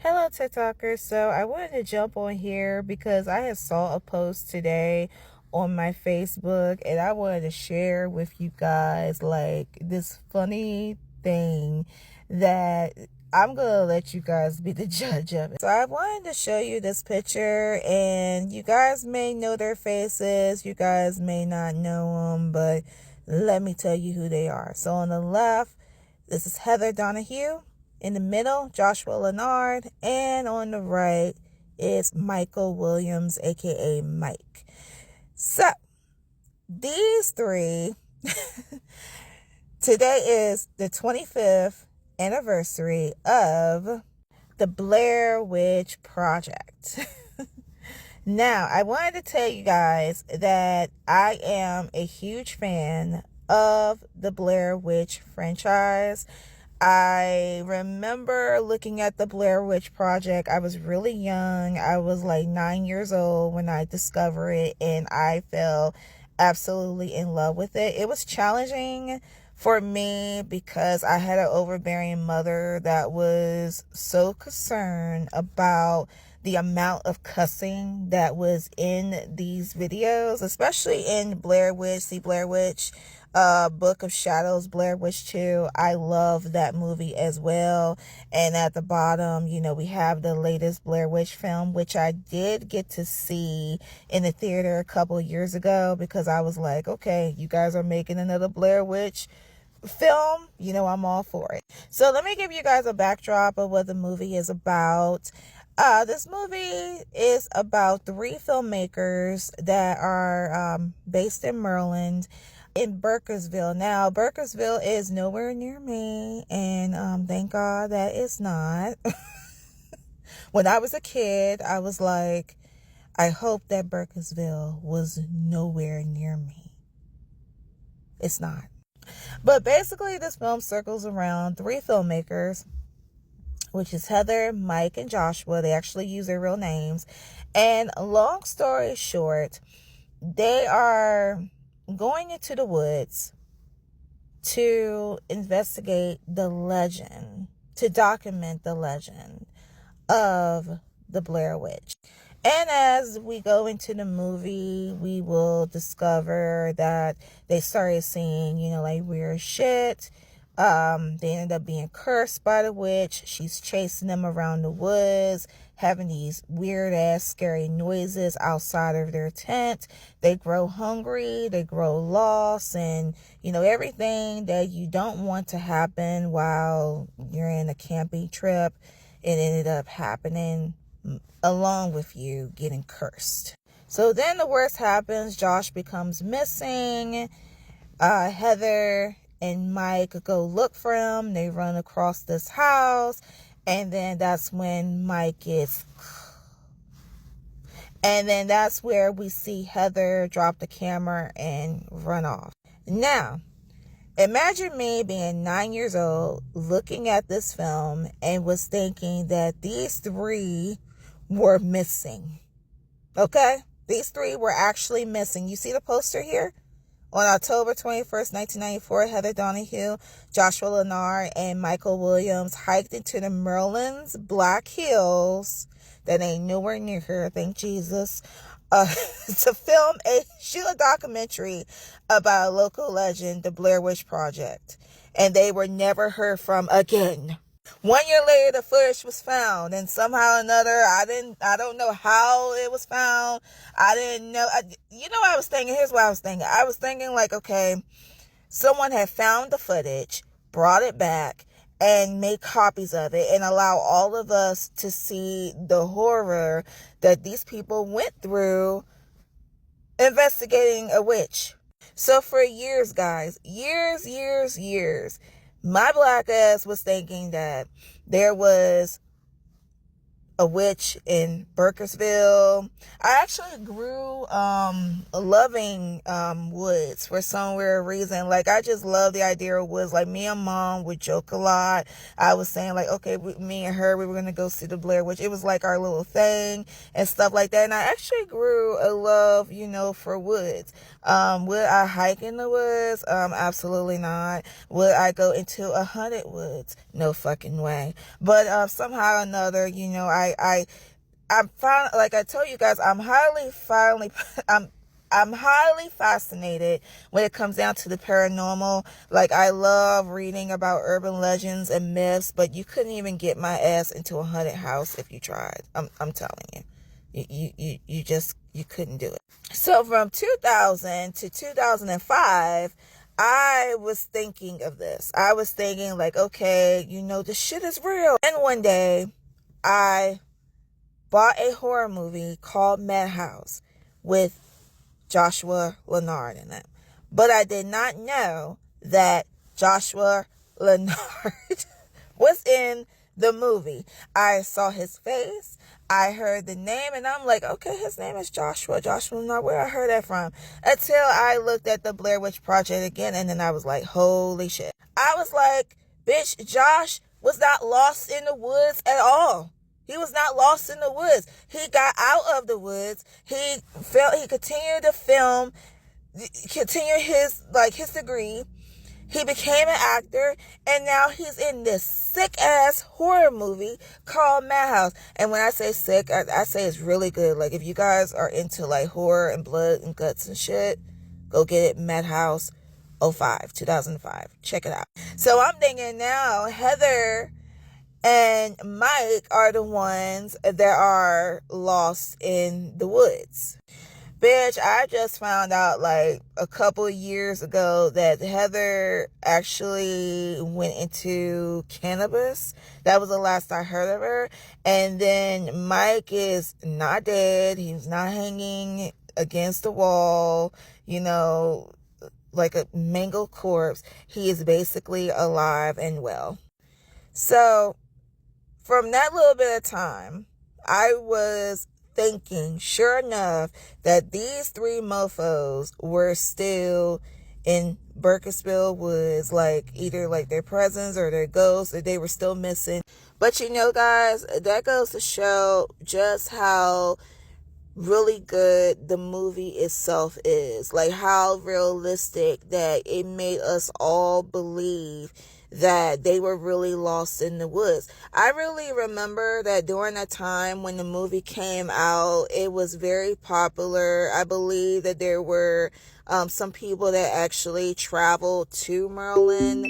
Hello, TikTokers. So I wanted to jump on here because I had saw a post today on my Facebook and I wanted to share with you guys like this funny thing that I'm going to let you guys be the judge of it. So I wanted to show you this picture, and you guys may know their faces. You guys may not know them, but let me tell you who they are. So on the left, this is Heather Donahue. In the middle, Joshua Leonard, and on the right is Michael Williams, aka Mike. So, these three, today is the 25th anniversary of the Blair Witch Project. Now, I wanted to tell you guys that I am a huge fan of the Blair Witch franchise. I remember looking at the Blair Witch Project. I was really young. I was like 9 years old when I discovered it, and I fell absolutely in love with it. It was challenging for me because I had an overbearing mother that was so concerned about the amount of cussing that was in these videos, especially in Blair Witch, Blair Witch, Book of Shadows, Blair Witch 2. I love that movie as well. And at the bottom, we have the latest Blair Witch film, which I did get to see in the theater a couple years ago because I was like, okay, you guys are making another Blair Witch film, I'm all for it. So let me give you guys a backdrop of what the movie is about. This movie is about three filmmakers that are based in Maryland, in Burkersville. Now, Burkersville is nowhere near me, and thank God that it's not. When I was a kid, I was like, I hope that Burkersville was nowhere near me. It's not. But basically, this film circles around three filmmakers, which is Heather, Mike, and Joshua. They actually use their real names. And long story short, they are going into the woods to investigate the legend, to document the legend of the Blair Witch. And as we go into the movie, we will discover that they started seeing, like weird shit. They ended up being cursed by the witch. She's chasing them around the woods, having these weird ass scary noises outside of their tent. They grow hungry, they grow lost, and everything that you don't want to happen while you're in a camping trip, it ended up happening along with you getting cursed. So then the worst happens. Josh becomes missing. Heather and Mike go look for him. They run across this house, and then that's when Mike gets, and then that's where we see Heather drop the camera and run off. Now, imagine me being 9 years old, looking at this film, and was thinking that these three were missing. Okay? These three were actually missing. You see the poster here? On October 21st, 1994, Heather Donahue, Joshua Leonard, and Michael Williams hiked into the Maryland's Black Hills that ain't nowhere near here, thank Jesus, to shoot a documentary about a local legend, the Blair Witch Project. And they were never heard from again. 1 year later, the footage was found, and somehow or another, I don't know how it was found. I didn't know. I was thinking, here's what I was thinking. I was thinking like, okay, someone had found the footage, brought it back, and made copies of it, and allow all of us to see the horror that these people went through investigating a witch. So for years, guys, years, my black ass was thinking that there was a witch in Burkittsville. I actually grew loving woods for some weird reason. Like, I just love the idea of woods. Like, me and mom would joke a lot. I was saying, like, okay, me and her, we were going to go see the Blair Witch. It was like our little thing and stuff like that. And I actually grew a love, for woods. Would I hike in the woods? Absolutely not. Would I go into a haunted woods? No fucking way. But somehow or another, I'm fine. Like I told you guys, I'm highly fascinated when it comes down to the paranormal. Like, I love reading about urban legends and myths, but you couldn't even get my ass into a haunted house if you tried. I'm telling you. You couldn't do it. So from 2000 to 2005, I was thinking of this. I was thinking, like, okay, this shit is real. And one day, I bought a horror movie called Madhouse with Joshua Leonard in it. But I did not know that Joshua Leonard was in the movie. I saw his face. I heard the name, and I'm like, okay, his name is Joshua Leonard. Where I heard that from? Until I looked at the Blair Witch Project again, and then I was like, holy shit. I was like, bitch, Josh was not lost in the woods at all. He was not lost in the woods. He got out of the woods. He continued to film, continue his degree. He became an actor, and now he's in this sick-ass horror movie called Madhouse. And when I say sick, I say it's really good. Like, if you guys are into, like, horror and blood and guts and shit, go get it. Madhouse 2005. Check it out. So I'm thinking now, Heather and Mike are the ones that are lost in the woods. Bitch, I just found out like a couple of years ago that Heather actually went into cannabis. That was the last I heard of her. And then Mike is not dead. He's not hanging against the wall, like a mangled corpse. He is basically alive and well. So from that little bit of time, I was thinking, sure enough, that these three mofos were still in Burkittsville woods, like either like their presence or their ghosts, or they were still missing. But guys, that goes to show just how really good the movie itself is. Like, how realistic that it made us all believe that they were really lost in the woods. I really remember that during that time when the movie came out, it was very popular. I believe that there were some people that actually traveled to Maryland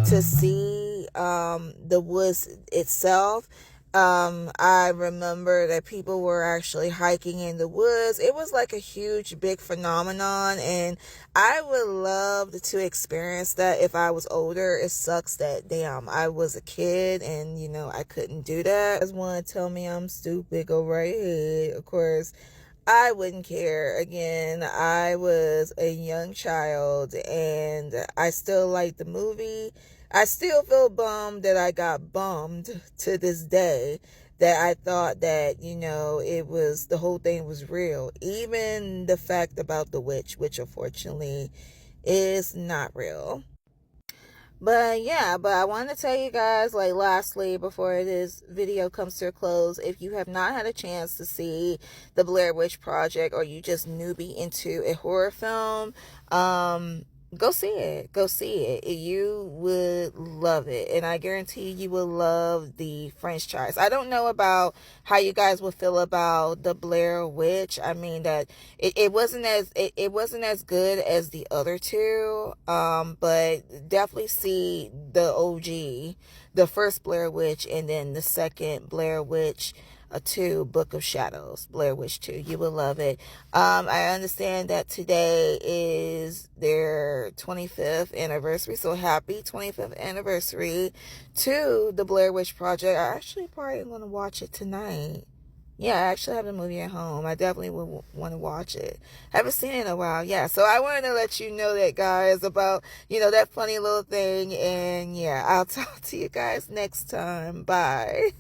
to see the woods itself. I remember that people were actually hiking in the woods. It was like a huge, big phenomenon, and I would love to experience that if I was older. It sucks that, damn, I was a kid and, I couldn't do that. Just want to tell me I'm stupid, go right ahead. Of course, I wouldn't care. Again, I was a young child, and I still like the movie. I still feel bummed that I got bummed to this day, that I thought that, the whole thing was real. Even the fact about the witch, which unfortunately is not real. But I want to tell you guys, like, lastly, before this video comes to a close, if you have not had a chance to see the Blair Witch Project, or you just newbie into a horror film, go see it. You would love it, and I guarantee you will love the franchise. I don't know about how you guys would feel about the Blair Witch. I mean, that it wasn't as good as the other two, but definitely see the OG, the first Blair Witch, and then the second Blair Witch 2, Book of Shadows, Blair Witch 2. You will love it. I understand that today is their 25th anniversary, so happy 25th anniversary to the Blair Witch Project. I actually probably want to watch it tonight. Yeah, I actually have the movie at home. I definitely would want to watch it. Haven't seen it in a while. Yeah, so I wanted to let you know that, guys, about, that funny little thing. And yeah, I'll talk to you guys next time. Bye.